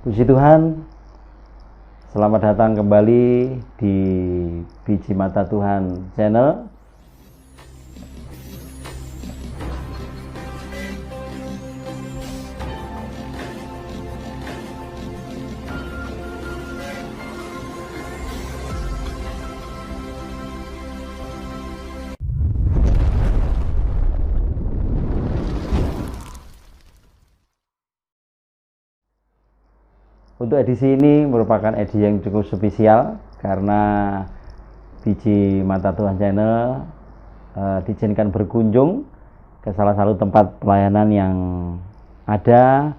Puji Tuhan, selamat datang kembali di Biji Mata Tuhan Channel. Untuk edisi ini merupakan edisi yang cukup spesial karena Biji Mata Tuhan Channel diizinkan berkunjung ke salah satu tempat pelayanan yang ada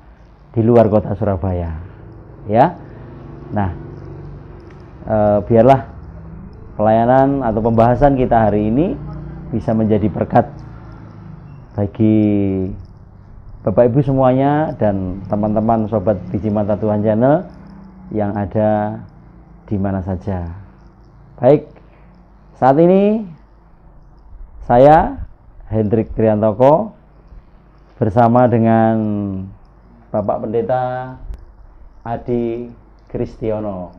di luar kota Surabaya. Ya, nah biarlah pelayanan atau pembahasan kita hari ini bisa menjadi berkat bagi Bapak Ibu semuanya dan teman-teman sobat Biji Mata Tuhan Channel yang ada di mana saja. Baik, saat ini saya Hendrik Triantoko bersama dengan Bapak Pendeta Adi Kristiono,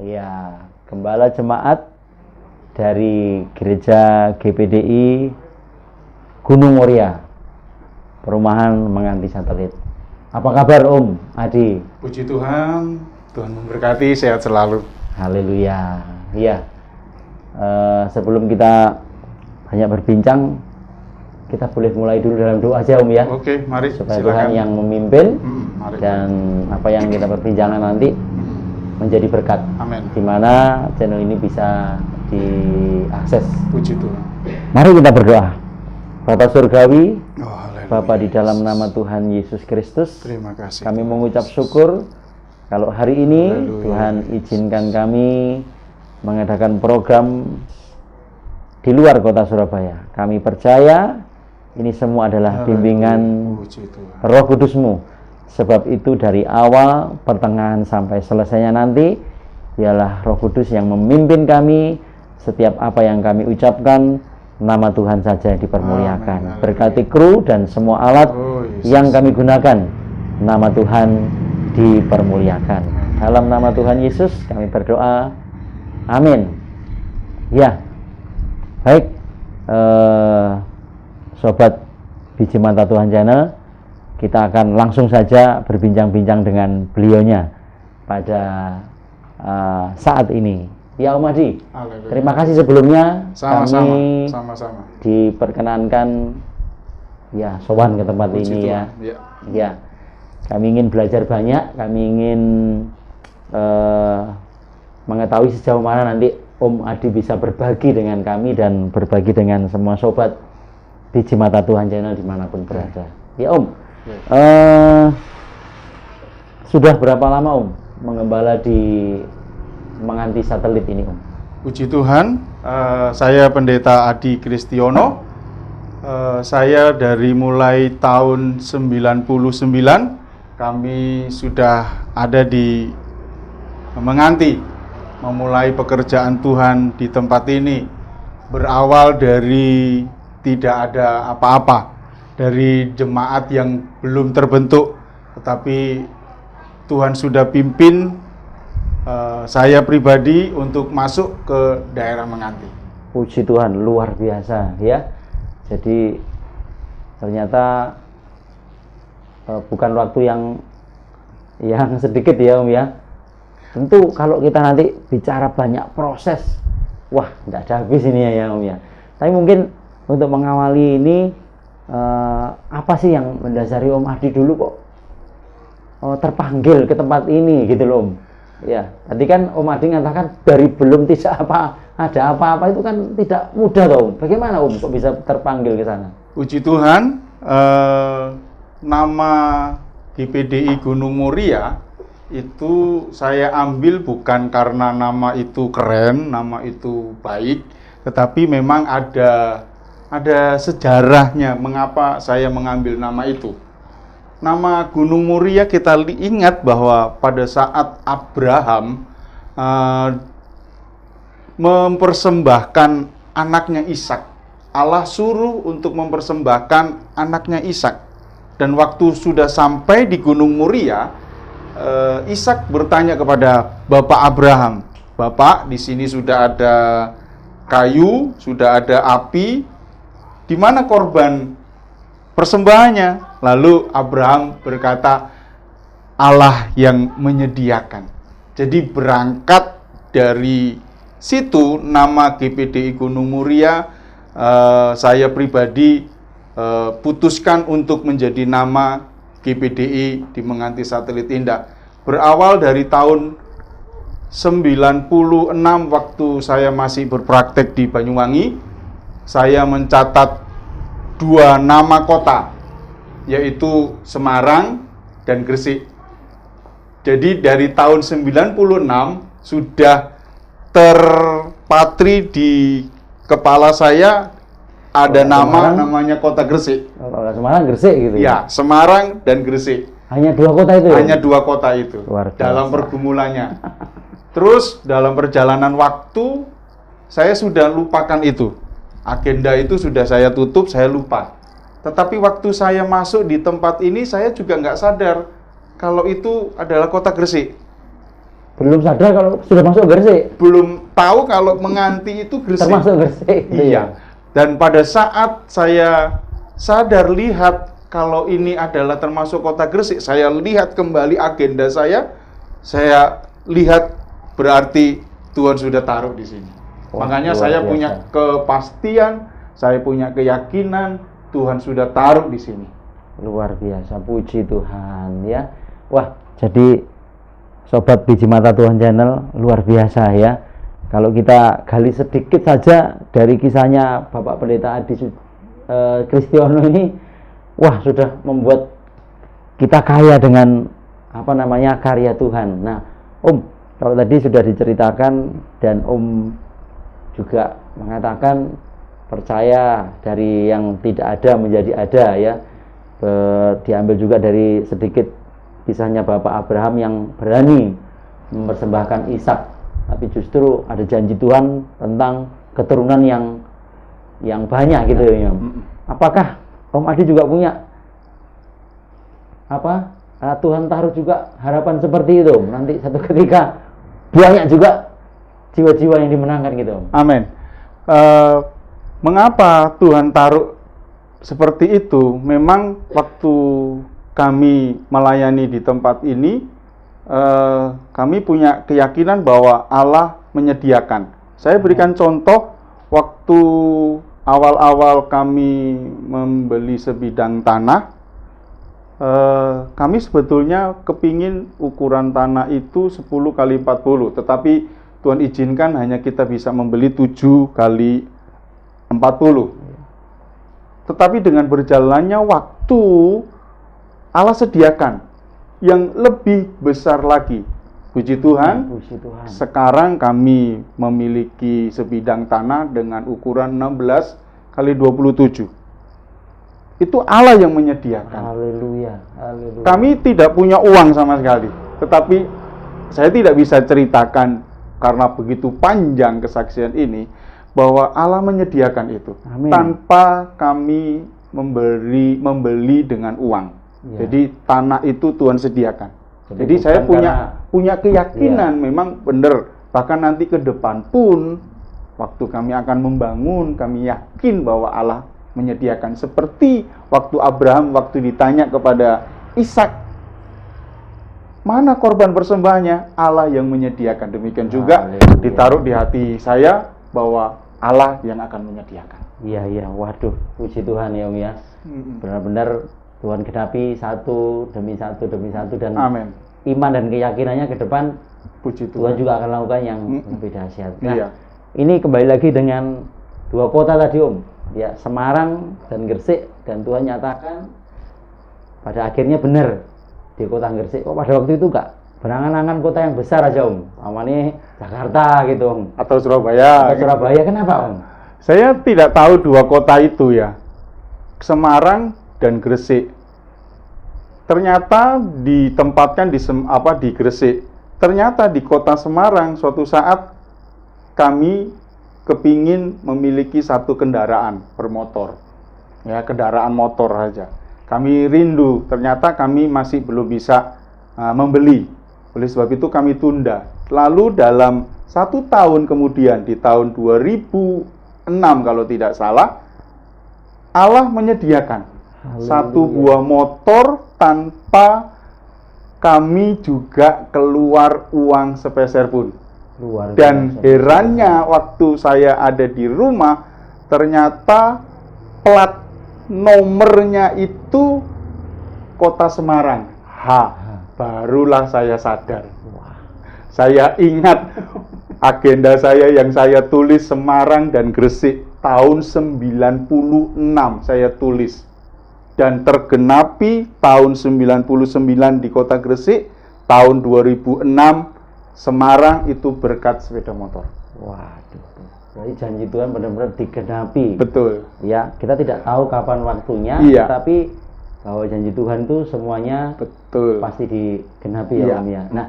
ya, Gembala Jemaat dari Gereja GPDI Gunung Muria, Perumahan Menganti Satelit. Apa kabar Om Adi? Puji Tuhan, Tuhan memberkati, sehat selalu. Haleluya. Iya. Sebelum kita banyak berbincang, kita boleh mulai dulu dalam doa aja Om ya. Oke, mari. Supaya Silakan. Tuhan yang memimpin Mari. dan apa yang kita perbincangkan nanti menjadi berkat. Amin. Di mana channel ini bisa diakses. Puji Tuhan. Mari kita berdoa. Bapa Surgawi, Haleluya. Bapa di dalam nama Tuhan Yesus Kristus, Terima kasih. kami mengucap syukur kalau hari ini Haleluya. Tuhan izinkan kami mengadakan program di luar kota Surabaya. Kami percaya ini semua adalah Haleluya. bimbingan Puji Tuhan. Roh Kudus-Mu. Sebab itu dari awal, pertengahan sampai selesainya nanti, ialah Roh Kudus yang memimpin kami. Setiap apa yang kami ucapkan, nama Tuhan saja dipermuliakan. Amin. Berkati kru dan semua alat yang kami gunakan, nama Tuhan dipermuliakan. Dalam nama Tuhan Yesus kami berdoa. Amin. Ya, baik, sobat Biji Mata Tuhan Channel, kita akan langsung saja berbincang-bincang dengan beliaunya pada saat ini. Ya Om Adi, Haleluya. terima kasih sebelumnya. Sama-sama. Kami Sama-sama. diperkenankan ya sowan ke tempat Puji ini Tuhan. ya. Ya. Ya, kami ingin belajar banyak, kami ingin mengetahui sejauh mana nanti Om Adi bisa berbagi dengan kami dan berbagi dengan semua sobat Biji Mata Tuhan Channel dimanapun berada. Ya Om, sudah berapa lama Om mengembala di Menganti Satelit ini Om? Puji Tuhan, saya Pendeta Adi Kristiono. Saya dari mulai tahun 99 kami sudah ada di Menganti, memulai pekerjaan Tuhan di tempat ini. Berawal dari tidak ada apa-apa, dari jemaat yang belum terbentuk, tetapi Tuhan sudah pimpin saya pribadi untuk masuk ke daerah Menganti. Puji Tuhan, luar biasa ya. Jadi ternyata bukan waktu yang sedikit ya Om ya. Tentu kalau kita nanti bicara banyak proses, wah tidak ada habis ini ya Om ya. Tapi mungkin untuk mengawali ini apa sih yang mendasari Om Adi dulu kok terpanggil ke tempat ini gitu loh Om. Ya, tadi kan Om Adi mengatakan dari belum tidak ada apa-apa itu kan tidak mudah toh. Bagaimana Om kok bisa terpanggil ke sana? Puji Tuhan, nama GPDI Gunung Muria itu saya ambil bukan karena nama itu keren, nama itu baik, tetapi memang ada sejarahnya mengapa saya mengambil nama itu. Nama Gunung Muria kita ingat bahwa pada saat Abraham mempersembahkan anaknya Ishak, Allah suruh untuk mempersembahkan anaknya Ishak. Dan waktu sudah sampai di Gunung Muria, Ishak bertanya kepada Bapak Abraham, "Bapak, di sini sudah ada kayu, sudah ada api, di mana korban persembahannya?" Lalu Abraham berkata, "Allah yang menyediakan." Jadi berangkat dari situ nama GPDI Gunung Muria, saya pribadi putuskan untuk menjadi nama GPDI di Menganti Satelit Indah. Berawal dari tahun 96 waktu saya masih berpraktek di Banyuwangi, saya mencatat 2 nama kota, yaitu Semarang dan Gresik. Jadi dari tahun 96 sudah terpatri di kepala saya ada namanya Kota Gresik. Kalau Semarang, Gresik gitu Ya, Semarang dan Gresik. Hanya 2 kota itu? Hanya 2 kota itu. Luar biasa. Dalam pergumulannya. Terus dalam perjalanan waktu, saya sudah lupakan itu. Agenda itu sudah saya tutup, saya lupa. Tetapi waktu saya masuk di tempat ini, saya juga nggak sadar kalau itu adalah Kota Gresik. Belum sadar kalau sudah masuk Gresik? Belum tahu kalau Menganti itu Gresik. Termasuk Gresik? Iya. Dan pada saat saya sadar lihat kalau ini adalah termasuk Kota Gresik, saya lihat kembali agenda saya lihat berarti Tuhan sudah taruh di sini. Makanya saya punya kepastian, saya punya keyakinan Tuhan sudah taruh di sini. Luar biasa, puji Tuhan ya. Wah, jadi Sobat Biji Mata Tuhan Channel luar biasa ya. Kalau kita gali sedikit saja dari kisahnya Bapak Pendeta Adi Kristiono ini, wah sudah membuat kita kaya dengan karya Tuhan. Nah, Om, kalau tadi sudah diceritakan dan Om juga mengatakan percaya dari yang tidak ada menjadi ada ya. Diambil juga dari sedikit kisahnya Bapak Abraham yang berani mempersembahkan Ishak, tapi justru ada janji Tuhan tentang keturunan yang banyak gitu ya. Apakah Om Adi juga punya Tuhan taruh juga harapan seperti itu nanti satu ketika banyak juga jiwa-jiwa yang dimenangkan gitu Om? Amin. Mengapa Tuhan taruh seperti itu? Memang waktu kami melayani di tempat ini, kami punya keyakinan bahwa Allah menyediakan. Saya berikan contoh waktu awal-awal kami membeli sebidang tanah, kami sebetulnya kepingin ukuran tanah itu 10 kali 40, tetapi Tuhan izinkan hanya kita bisa membeli 7 kali 40. Tetapi dengan berjalannya waktu, Allah sediakan yang lebih besar lagi. Puji Tuhan, sekarang kami memiliki sebidang tanah dengan ukuran 16 kali 27. Itu Allah yang menyediakan. Haleluya, haleluya. Kami tidak punya uang sama sekali, tetapi saya tidak bisa ceritakan karena begitu panjang kesaksian ini bahwa Allah menyediakan itu. Amin. Tanpa kami membeli dengan uang. Ya. Jadi tanah itu Tuhan sediakan. Jadi saya punya keyakinan memang benar. Bahkan nanti ke depan pun waktu kami akan membangun, kami yakin bahwa Allah menyediakan. Seperti waktu Abraham waktu ditanya kepada Ishak, mana korban persembahannya? Allah yang menyediakan. Demikian juga ditaruh di hati saya bahwa Allah yang akan menyediakan. Iya, waduh, puji Tuhan ya Om ya. Benar-benar Tuhan genapi satu demi satu dan amin. Iman dan keyakinannya ke depan, puji Tuhan juga akan lakukan yang lebih dahsyat. Nah, ini kembali lagi dengan 2 kota tadi Om, ya Semarang dan Gresik, dan Tuhan nyatakan pada akhirnya benar di kota Gresik. Pada waktu itu enggak berangan-angan kota yang besar aja Om, namanya Jakarta gitu Om, atau Surabaya. Kenapa Om? Saya tidak tahu 2 kota itu ya, Semarang dan Gresik. Ternyata ditempatkan di Gresik. Ternyata di kota Semarang suatu saat kami kepingin memiliki satu kendaraan bermotor. Ya, kendaraan motor saja. Kami rindu, ternyata kami masih belum bisa membeli. Oleh sebab itu kami tunda. Lalu dalam 1 tahun kemudian, di tahun 2006 kalau tidak salah, Allah menyediakan satu buah motor tanpa kami juga keluar uang sepeser pun. Dan herannya waktu saya ada di rumah, ternyata plat nomornya itu Kota Semarang. Barulah saya sadar. Saya ingat agenda saya yang saya tulis Semarang dan Gresik tahun 96 saya tulis. Dan tergenapi tahun 99 di Kota Gresik, tahun 2006 Semarang itu berkat sepeda motor. Waduh, berarti janji Tuhan benar-benar digenapi. Betul. Ya, kita tidak tahu kapan waktunya, Iya. tapi bahwa janji Tuhan itu semuanya Betul. pasti digenapi ya Iya. Om ya. Nah,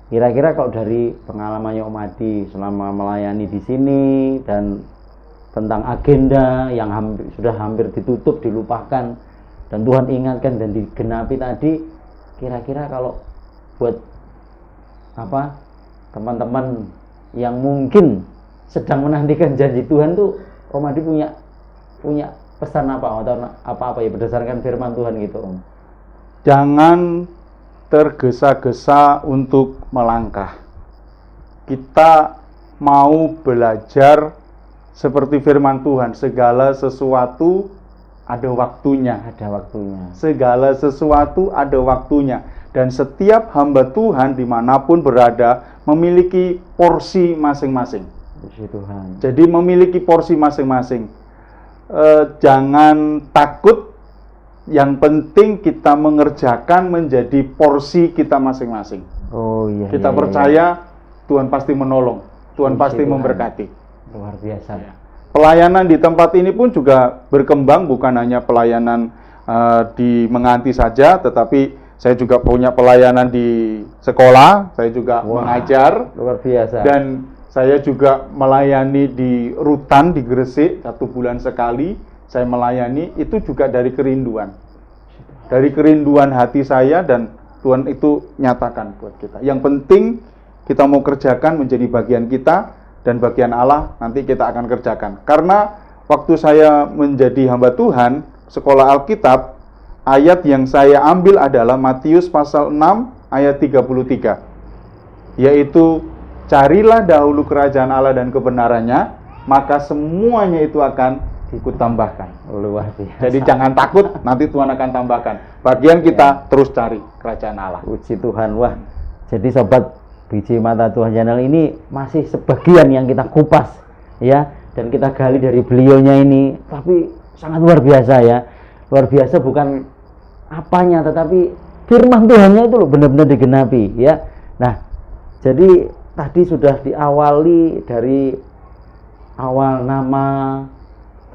kira-kira kalau dari pengalamannya Om Adi selama melayani di sini dan tentang agenda yang sudah hampir ditutup, dilupakan, dan Tuhan ingatkan dan digenapi tadi, kira-kira kalau buat teman-teman yang mungkin sedang menantikan janji Tuhan tuh, Om Adi punya pesan apa atau apa ya berdasarkan firman Tuhan gitu Om? Jangan tergesa-gesa untuk melangkah. Kita mau belajar seperti firman Tuhan, segala sesuatu ada waktunya. Ada waktunya. Segala sesuatu ada waktunya. Dan setiap hamba Tuhan dimanapun berada memiliki porsi masing-masing. Puji Tuhan. Jadi memiliki porsi masing-masing. Jangan takut. Yang penting kita mengerjakan menjadi porsi kita masing-masing. Oh iya. Kita percaya Tuhan pasti menolong. Tuhan pasti memberkati. Luar biasa. Ya. Pelayanan di tempat ini pun juga berkembang, bukan hanya pelayanan di Menganti saja, tetapi saya juga punya pelayanan di sekolah, saya juga mengajar. Luar biasa. Dan saya juga melayani di Rutan di Gresik 1 bulan sekali. Saya melayani itu juga dari kerinduan. Dari kerinduan hati saya, dan Tuhan itu nyatakan buat kita. Yang penting kita mau kerjakan menjadi bagian kita, dan bagian Allah nanti kita akan kerjakan. Karena waktu saya menjadi hamba Tuhan, sekolah Alkitab, ayat yang saya ambil adalah Matius pasal 6 ayat 33. Yaitu, carilah dahulu kerajaan Allah dan kebenarannya, maka semuanya itu akan dikutambahkan. Luar biasa. Jadi jangan takut, nanti Tuhan akan tambahkan. Bagian kita terus cari kerajaan Allah. Puji Tuhan. Wah, jadi sobat Biji Mata Tuhan Channel ini masih sebagian yang kita kupas ya, dan kita gali dari beliaunya ini, tapi sangat luar biasa ya. Luar biasa bukan apanya, tetapi firman Tuhannya itu loh benar-benar digenapi ya. Nah, jadi tadi sudah diawali dari awal nama,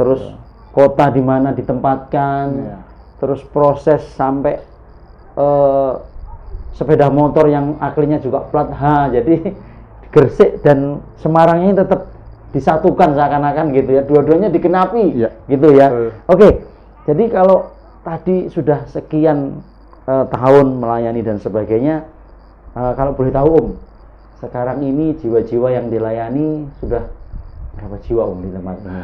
terus kota di mana ditempatkan, terus proses sampai sepeda motor yang akhirnya juga plat H. Jadi Gresik dan Semarang ini tetap disatukan seakan-akan gitu ya, dua-duanya digenapi gitu ya. Oke, jadi kalau tadi sudah sekian tahun melayani dan sebagainya, kalau boleh tahu Om, sekarang ini jiwa-jiwa yang dilayani sudah berapa jiwa Om di tempat ini?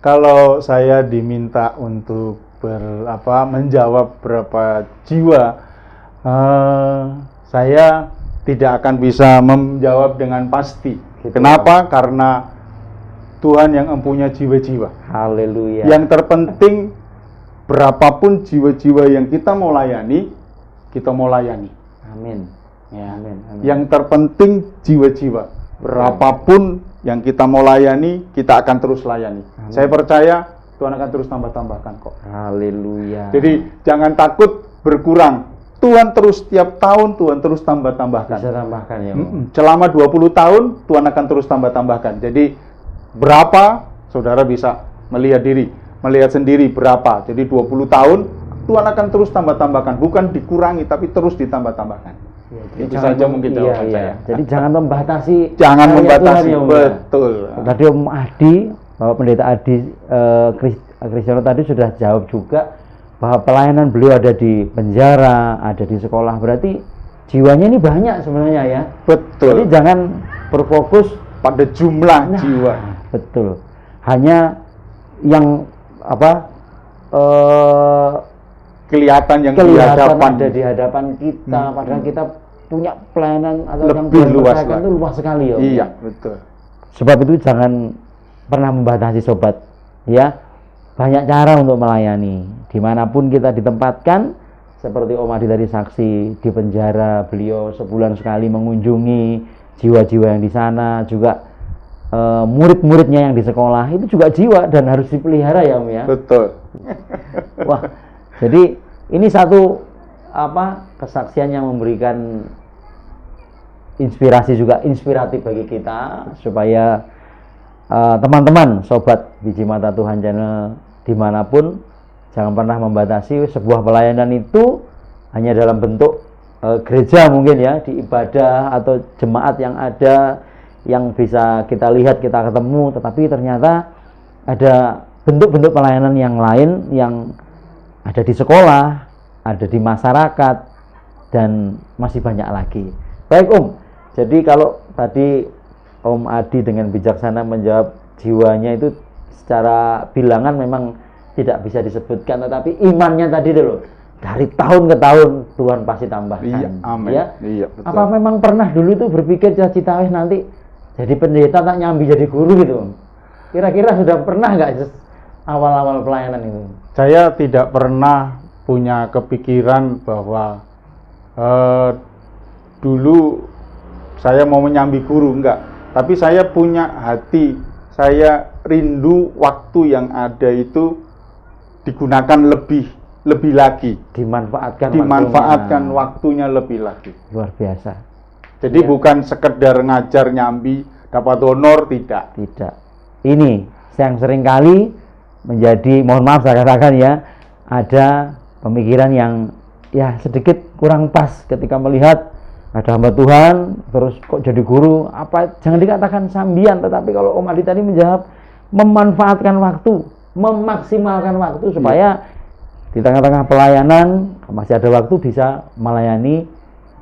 Kalau saya diminta untuk menjawab berapa jiwa, saya tidak akan bisa menjawab dengan pasti. Gitu. Kenapa? Karena Tuhan yang mempunyai jiwa-jiwa. Haleluya. Yang terpenting, berapapun jiwa-jiwa yang kita mau layani, kita mau layani. Amin. Ya, amin. Amin. Yang terpenting jiwa-jiwa. Berapapun yang kita mau layani, kita akan terus layani. Amin. Saya percaya Tuhan akan terus tambah-tambahkan kok. Haleluya. Jadi jangan takut berkurang. Tuhan terus setiap tahun, Tuhan terus tambah-tambahkan. Bisa tambahkan ya. Selama 20 tahun, Tuhan akan terus tambah-tambahkan. Jadi berapa, saudara bisa melihat sendiri berapa. Jadi 20 tahun, Tuhan akan terus tambah-tambahkan. Bukan dikurangi, tapi terus ditambah-tambahkan. Ya, itu saja mungkin jawaban saya. Jadi jangan membatasi. Jangan membatasi, Tuhan, betul. Tadi Om Adi, Bapak Pendeta Adi Kristiano tadi sudah jawab juga bahwa pelayanan beliau ada di penjara, ada di sekolah, berarti jiwanya ini banyak sebenarnya ya. Betul. Jadi jangan berfokus pada jumlah jiwa. Betul. Hanya yang kelihatan yang ada di hadapan kita, padahal kita punya pelayanan atau yang lebih luas itu luas sekali ya. Iya, betul. Sebab itu jangan pernah membatasi sobat, ya. Banyak cara untuk melayani, dimanapun kita ditempatkan. Seperti Om Adi tadi saksi, di penjara beliau sebulan sekali mengunjungi jiwa-jiwa yang di sana, juga murid-muridnya yang di sekolah itu juga jiwa dan harus dipelihara ya Om ya. Betul. Wah, jadi ini satu kesaksian yang memberikan inspirasi, juga inspiratif bagi kita, supaya teman-teman sobat Biji Mata Tuhan Channel dimanapun jangan pernah membatasi sebuah pelayanan itu hanya dalam bentuk gereja mungkin ya, di ibadah atau jemaat yang ada yang bisa kita lihat, kita ketemu, tetapi ternyata ada bentuk-bentuk pelayanan yang lain yang ada di sekolah, ada di masyarakat, dan masih banyak lagi. Baik Om, jadi kalau tadi Om Adi dengan bijaksana menjawab jiwanya itu secara bilangan memang tidak bisa disebutkan, tetapi imannya tadi dulu dari tahun ke tahun Tuhan pasti tambahkan. Iya, amin. Ya? Iya, betul. Apa memang pernah dulu tuh berpikir cita-cita nanti jadi pendeta tak nyambi jadi guru gitu? Kira-kira sudah pernah nggak awal-awal pelayanan itu? Saya tidak pernah punya kepikiran bahwa dulu saya mau menyambi guru, enggak. Tapi saya punya hati, saya rindu waktu yang ada itu digunakan lebih lagi, dimanfaatkan waktunya lebih lagi. Luar biasa. Jadi bukan sekedar ngajar nyambi dapat honor, tidak. Ini yang sering kali menjadi, mohon maaf saya katakan ya, ada pemikiran yang ya sedikit kurang pas ketika melihat ada hamba Tuhan terus kok jadi guru, jangan dikatakan sambian, tetapi kalau Om Adi tadi menjawab memanfaatkan waktu, memaksimalkan waktu supaya di tengah-tengah pelayanan masih ada waktu bisa melayani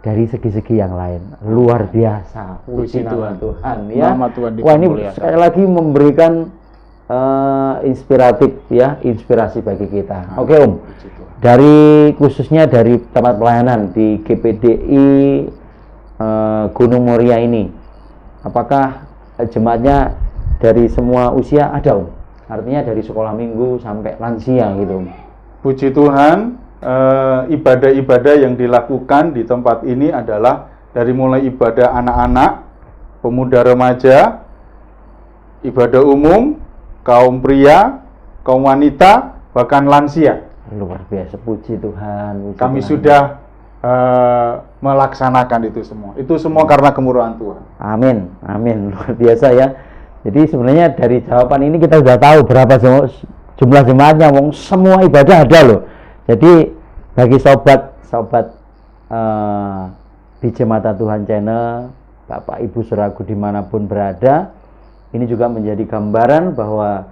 dari segi-segi yang lain. Luar biasa. Puji nama Tuhan ya. Nama Tuhan Wah, ini sekali lagi memberikan inspiratif ya, inspirasi bagi kita. Oke Om, dari khususnya dari tempat pelayanan di GPDI Gunung Moria ini, apakah jemaatnya dari semua usia ada Om? Artinya dari sekolah minggu sampai lansia gitu Om. Puji Tuhan, ibadah-ibadah yang dilakukan di tempat ini adalah dari mulai ibadah anak-anak, pemuda remaja, ibadah umum, kaum pria, kaum wanita, bahkan lansia. Luar biasa, puji Tuhan. Kami sudah melaksanakan itu semua. Itu semua karena kemurahan Tuhan. Amin, amin. Luar biasa ya. Jadi sebenarnya dari jawaban ini kita sudah tahu berapa jumlah jemaatnya. Semua ibadah ada loh. Jadi bagi sobat Biji Mata Tuhan Channel, Bapak Ibu Saudaraku dimanapun berada, ini juga menjadi gambaran bahwa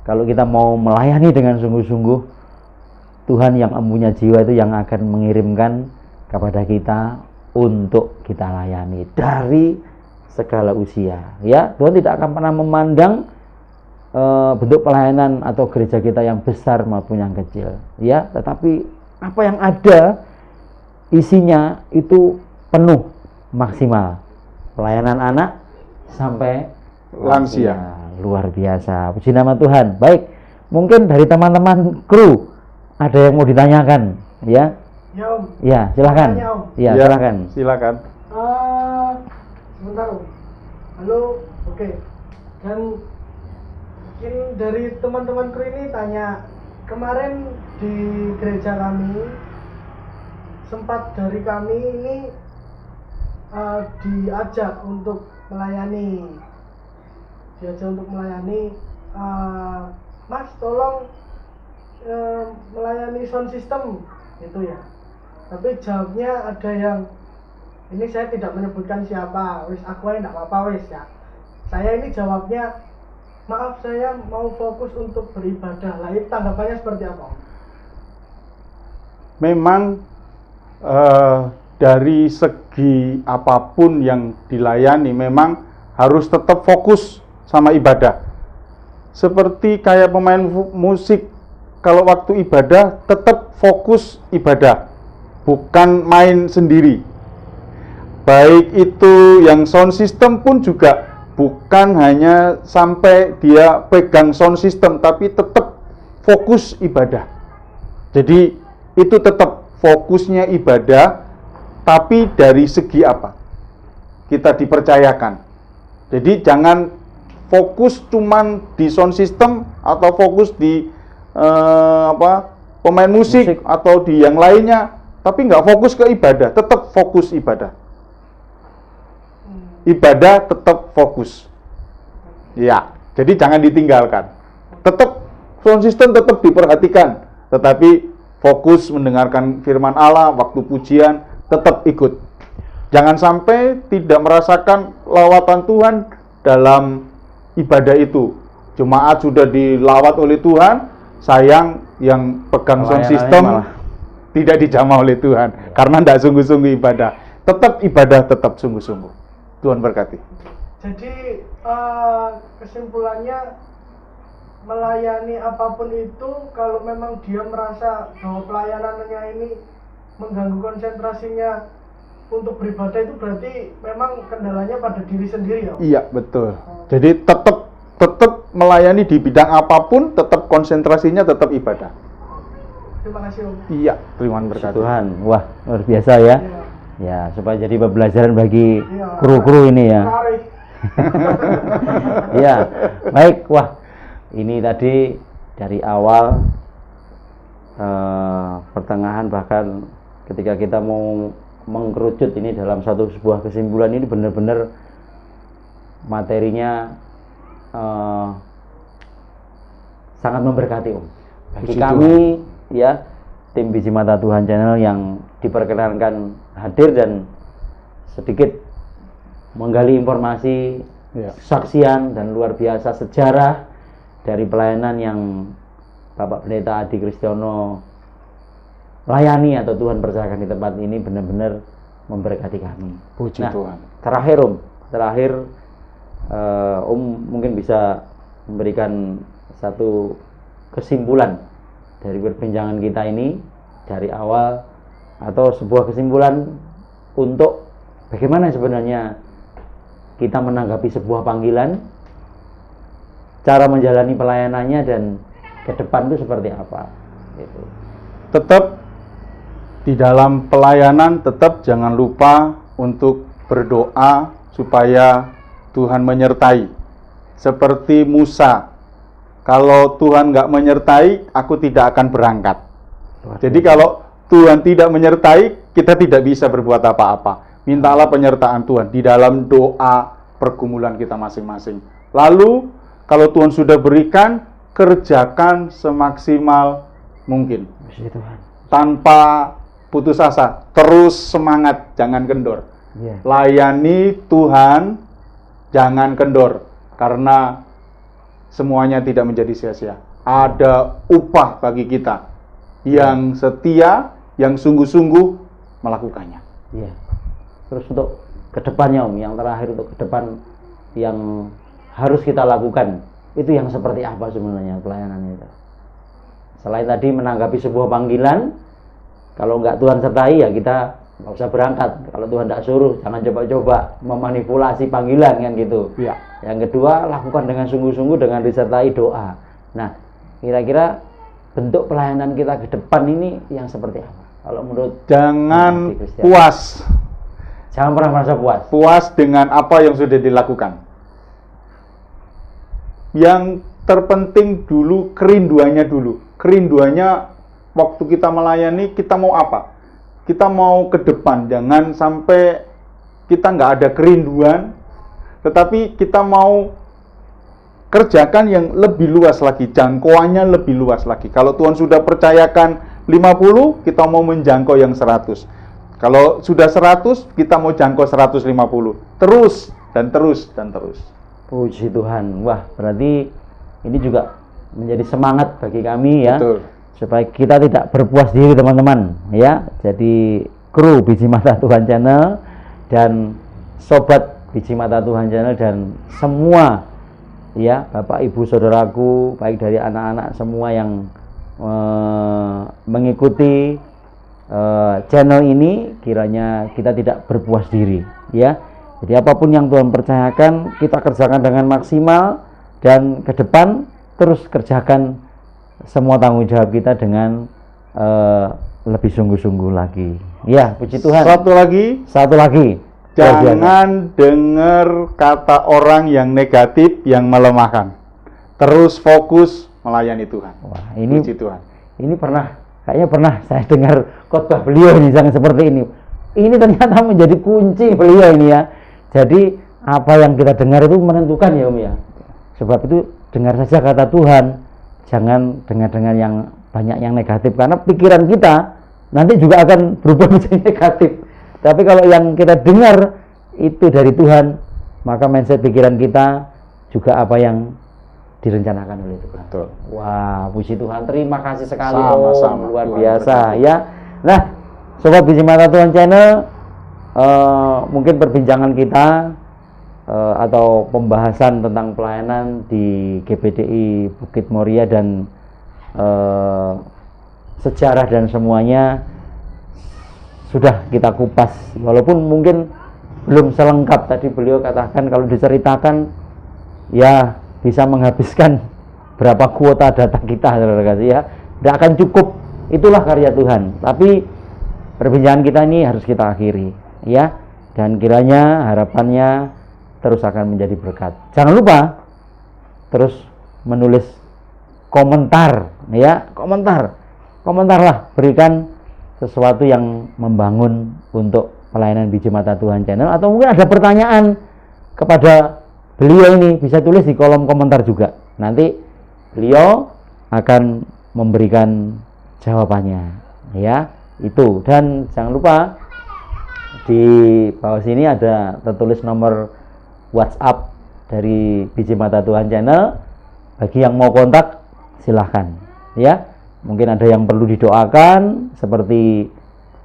kalau kita mau melayani dengan sungguh-sungguh, Tuhan yang empunya jiwa itu yang akan mengirimkan kepada kita untuk kita layani dari segala usia. Ya, Tuhan tidak akan pernah memandang bentuk pelayanan atau gereja kita yang besar maupun yang kecil. Ya, tetapi apa yang ada isinya itu penuh, maksimal. Pelayanan anak sampai lansia. Luar biasa. Puji nama Tuhan. Baik, mungkin dari teman-teman kru ada yang mau ditanyakan, ya? Ya Om. Ya, silakan. Ya, silakan. Silakan. Sebentar Om. Halo, oke. Dan mungkin dari teman-teman kru ini tanya, kemarin di gereja kami sempat dari kami ini diajak untuk melayani. Mas tolong melayani sound system gitu ya. Tapi jawabnya ada yang, ini saya tidak menyebutkan siapa, wis aku aja enggak apa-apa wis ya. Saya ini jawabnya, maaf saya mau fokus untuk beribadah. Lah itu tanggapannya seperti apa? memang dari segi apapun yang dilayani memang harus tetap fokus sama ibadah. Seperti kayak pemain musik, kalau waktu ibadah tetap fokus ibadah, bukan main sendiri. Baik itu yang sound system pun juga bukan hanya sampai dia pegang sound system, tapi tetap fokus ibadah. Jadi itu tetap fokusnya ibadah, tapi dari segi apa? Kita dipercayakan. Jadi jangan fokus cuman di sound system atau fokus di pemain musik atau di yang lainnya, tapi nggak fokus ke ibadah. Tetap fokus ibadah. Ibadah tetap fokus. Ya, jadi jangan ditinggalkan. Tetap sound system tetap diperhatikan, tetapi fokus mendengarkan firman Allah, waktu pujian tetap ikut. Jangan sampai tidak merasakan lawatan Tuhan dalam ibadah itu. Jemaat sudah dilawat oleh Tuhan, sayang yang pegang sound system tidak dijamah oleh Tuhan karena tidak sungguh-sungguh ibadah. Tetap ibadah, tetap sungguh-sungguh. Tuhan berkati. Jadi kesimpulannya, melayani apapun itu, kalau memang dia merasa bahwa pelayanannya ini mengganggu konsentrasinya untuk beribadah, itu berarti memang kendalanya pada diri sendiri ya? Iya, betul. Jadi tetap melayani di bidang apapun, tetap konsentrasinya tetap ibadah. Terima kasih Om. Iya, terima kasih Tuhan. Wah, luar biasa ya. Iya. Ya, supaya jadi pembelajaran bagi Iya. kru-kru ini ya. Menarik. Iya, baik. Wah, ini tadi dari awal, pertengahan, bahkan ketika kita mau mengkerucut ini dalam sebuah kesimpulan, ini benar-benar materinya sangat memberkati Om. Bagi Puji kami ya, tim Biji Mata Tuhan Channel yang diperkenankan hadir dan sedikit menggali informasi, Ya. kesaksian dan luar biasa sejarah dari pelayanan yang Bapak Pendeta Adi Kristiono layani atau Tuhan percayakan di tempat ini, benar-benar memberkati kami. Puji Nah, Tuhan. Terakhir Om mungkin bisa memberikan satu kesimpulan dari perbincangan kita ini dari awal, atau sebuah kesimpulan untuk bagaimana sebenarnya kita menanggapi sebuah panggilan, cara menjalani pelayanannya, dan ke depan itu seperti apa gitu. Tetap di dalam pelayanan, tetap jangan lupa untuk berdoa supaya Tuhan menyertai. Seperti Musa, kalau Tuhan nggak menyertai, aku tidak akan berangkat. Jadi kalau Tuhan tidak menyertai, kita tidak bisa berbuat apa-apa. Mintalah penyertaan Tuhan di dalam doa pergumulan kita masing-masing. Lalu kalau Tuhan sudah berikan, kerjakan semaksimal mungkin. Puji Tuhan. Tanpa putus asa, terus semangat, jangan kendor. Yeah. Layani Tuhan, jangan kendor, karena semuanya tidak menjadi sia-sia. Ada upah bagi kita yang setia, yang sungguh-sungguh melakukannya. Iya. Terus untuk kedepannya Om, yang terakhir untuk ke depan yang harus kita lakukan, itu yang seperti apa sebenarnya pelayanan itu? Selain tadi menanggapi sebuah panggilan, kalau nggak Tuhan sertai ya kita nggak usah berangkat. Kalau Tuhan nggak suruh, jangan coba-coba memanipulasi panggilan kan gitu. Iya. Yang kedua, lakukan dengan sungguh-sungguh dengan disertai doa. Nah, kira-kira bentuk pelayanan kita ke depan ini yang seperti apa? Kalau menurut Jangan Christian, puas. jangan pernah merasa puas. Puas dengan apa yang sudah dilakukan. Yang terpenting dulu kerinduannya dulu. Kerinduannya waktu kita melayani, kita mau apa? Kita mau ke depan. Jangan sampai kita nggak ada kerinduan, tetapi kita mau kerjakan yang lebih luas lagi, jangkauannya lebih luas lagi. Kalau Tuhan sudah percayakan 50, kita mau menjangkau yang 100. Kalau sudah 100, kita mau jangkau 150. Terus dan terus dan terus. Puji Tuhan. Wah, berarti ini juga menjadi semangat bagi kami ya. Betul. supaya kita tidak berpuas diri teman-teman ya. Jadi kru Biji Mata Tuhan Channel dan sobat Biji Mata Tuhan Channel dan semua ya Bapak Ibu saudaraku, baik dari anak-anak semua yang mengikuti channel ini, kiranya kita tidak berpuas diri ya. Jadi apapun yang Tuhan percayakan kita kerjakan dengan maksimal, dan ke depan terus kerjakan semua tanggung jawab kita dengan lebih sungguh-sungguh lagi ya. Puji Tuhan. Satu lagi jangan dengar kata orang yang negatif yang melemahkan, terus fokus melayani Tuhan. Wah, ini puji Tuhan. Ini kayaknya pernah saya dengar khotbah beliau ini yang seperti ini. Ini ternyata menjadi kunci beliau ini ya. Jadi apa yang kita dengar itu menentukan ya Om ya. Sebab itu dengar saja kata Tuhan, jangan dengar yang banyak yang negatif, karena pikiran kita nanti juga akan berubah menjadi negatif. Tapi kalau yang kita dengar itu dari Tuhan, maka mindset pikiran kita juga apa yang direncanakan oleh Tuhan. Betul. Wah, puji Tuhan, terima kasih sekali Sama-sama. luar Tuhan biasa berkati. ya. Nah, sobat Biji Mata Tuhan Channel, mungkin perbincangan kita atau pembahasan tentang pelayanan di GPDI Bukit Moria dan sejarah dan semuanya sudah kita kupas, walaupun mungkin belum selengkap. Tadi beliau katakan kalau diceritakan ya bisa menghabiskan berapa kuota data kita, saudara kasih ya, tidak akan cukup. Itulah karya Tuhan. Tapi perbincangan kita ini harus kita akhiri ya, dan kiranya harapannya terus akan menjadi berkat. Jangan lupa terus menulis komentar ya, komentarlah, berikan sesuatu yang membangun untuk pelayanan Biji Mata Tuhan Channel, atau mungkin ada pertanyaan kepada beliau ini, bisa tulis di kolom komentar juga. Nanti beliau akan memberikan jawabannya ya. Itu, dan jangan lupa di bawah sini ada tertulis nomor WhatsApp dari Biji Mata Tuhan Channel. Bagi yang mau kontak silahkan ya. Mungkin ada yang perlu didoakan seperti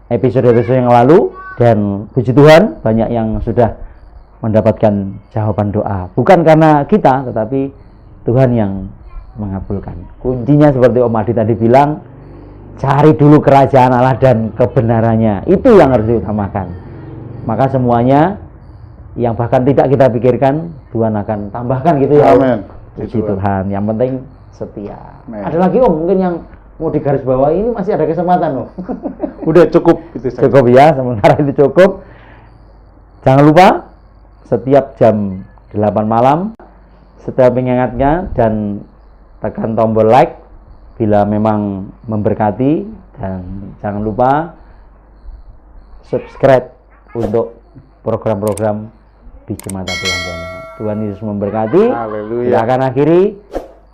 episode-episode yang lalu, dan puji Tuhan banyak yang sudah mendapatkan jawaban doa, bukan karena kita tetapi Tuhan yang mengabulkan. Kuncinya seperti Om Adi tadi bilang, cari dulu kerajaan Allah dan kebenarannya, itu yang harus diutamakan. Maka semuanya yang bahkan tidak kita pikirkan Tuhan akan tambahkan gitu ya. Amin. Puji Tuhan. Yang penting setia. Amen. Ada lagi Om mungkin yang mau digarisbawahi, ini masih ada kesempatan Om. Udah cukup itu saja. Cukup ya, sementara itu cukup. Jangan lupa setiap jam 8 malam setiap mengingatnya, dan tekan tombol like bila memang memberkati, dan jangan lupa subscribe untuk program-program Biji Mata Tuhan Channel. Tuhan Yesus memberkati. Haleluya. Kita akan akhiri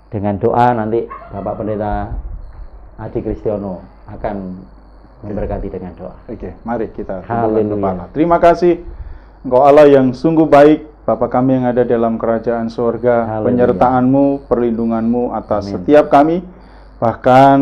dengan doa. Nanti Bapak Pendeta Adi Kristiono akan memberkati dengan doa. Oke, mari kita tundukkan Haleluya. kepala. Terima kasih Engkau Allah yang sungguh baik, Bapa kami yang ada dalam kerajaan surga. Haleluya. Penyertaan-Mu, perlindungan-Mu atas Amin. setiap kami. Bahkan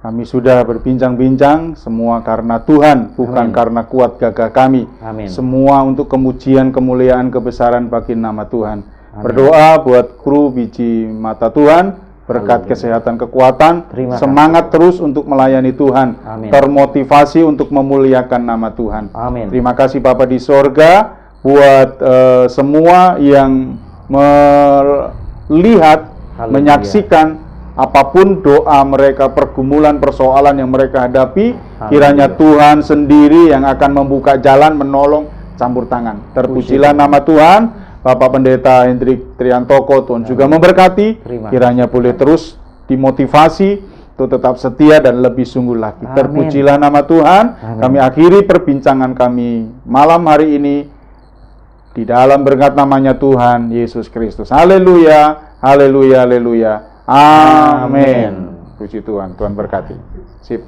kami sudah berbincang-bincang semua karena Tuhan, bukan Amin. karena kuat gagah kami. Amin. Semua untuk kemujian, kemuliaan, kebesaran bagi nama Tuhan. Amin. Berdoa buat kru Biji Mata Tuhan, berkat Haleluya. kesehatan, kekuatan, Terima kasih. semangat terus untuk melayani Tuhan, Amin. termotivasi untuk memuliakan nama Tuhan. Amin. Terima kasih Bapa di sorga buat semua yang melihat, Haleluya. menyaksikan apapun doa mereka, pergumulan, persoalan yang mereka hadapi. Haleluya. Kiranya Tuhan sendiri yang akan membuka jalan, menolong, campur tangan. Terpujilah nama Tuhan. Bapak Pendeta Hendrik Triantoko, Tuhan juga memberkati. Terima Kiranya boleh terus dimotivasi untuk tetap setia dan lebih sungguh lagi. Amin. Terpujilah nama Tuhan. Amin. Kami akhiri perbincangan kami malam hari ini di dalam berkat namanya Tuhan Yesus Kristus. Haleluya, haleluya, haleluya. Amin. Amin. Puji Tuhan, Tuhan berkati. Sip.